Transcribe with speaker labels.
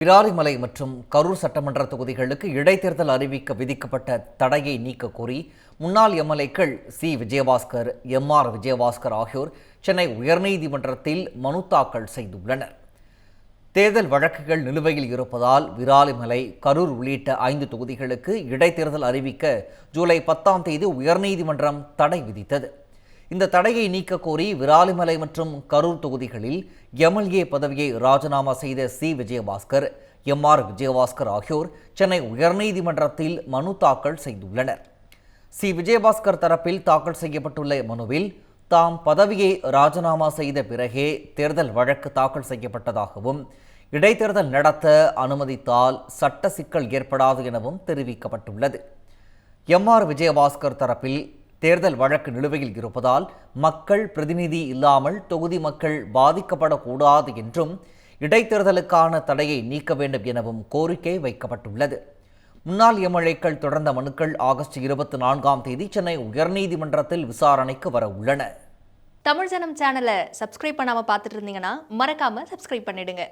Speaker 1: விராலிமலை மற்றும் கரூர் சட்டமன்ற தொகுதிகளுக்கு இடைத்தேர்தல் அறிவிக்க விதிக்கப்பட்ட தடையை நீக்க கோரி முன்னாள் எம்எல்ஏக்கள் சி விஜயபாஸ்கர், எம்.ஆர். விஜயபாஸ்கர் ஆகியோர் சென்னை உயர்நீதிமன்றத்தில் மனு தாக்கல் செய்துள்ளனர். தேர்தல் வழக்குகள் நிலுவையில் இருப்பதால் விராலிமலை, கரூர் உள்ளிட்ட 5 தொகுதிகளுக்கு இடைத்தேர்தல் அறிவிக்க ஜூலை 10ஆம் தேதி உயர்நீதிமன்றம் தடை விதித்தது. இந்த தடையை நீக்க கோரி விராலிமலை மற்றும் கரூர் தொகுதிகளில் எம்எல்ஏ பதவியை ராஜினாமா செய்த சி விஜயபாஸ்கர், எம்.ஆர். விஜயபாஸ்கர் ஆகியோர் சென்னை உயர்நீதிமன்றத்தில் மனு தாக்கல் செய்துள்ளனர். சி விஜயபாஸ்கர் தரப்பில் தாக்கல் செய்யப்பட்டுள்ள மனுவில் தாம் பதவியை ராஜினாமா செய்த பிறகே தேர்தல் வழக்கு தாக்கல் செய்யப்பட்டதாகவும், இடைத்தேர்தல் நடத்த அனுமதித்தால் சட்ட சிக்கல் ஏற்படாது எனவும் தெரிவிக்கப்பட்டுள்ளது. எம்.ஆர். விஜயபாஸ்கர் தரப்பில் தேர்தல் வழக்கு நிலுவையில் இருப்பதால் மக்கள் பிரதிநிதி இல்லாமல் தொகுதி மக்கள் பாதிக்கப்படக்கூடாது என்றும், இடைத்தேர்தலுக்கான தடையை நீக்க வேண்டும் எனவும் கோரிக்கை வைக்கப்பட்டுள்ளது. முன்னாள் எம்எல்ஏக்கள் தொடர்ந்த மனுக்கள் ஆகஸ்ட் 24ஆம் தேதி சென்னை உயர்நீதிமன்றத்தில் விசாரணைக்கு வர உள்ளன.
Speaker 2: தமிழ் ஜனம் சேனலை சப்ஸ்கிரைப் பண்ணாம பார்த்துட்டு இருந்தீங்கன்னா மறக்காம சப்ஸ்கிரைப் பண்ணிடுங்க.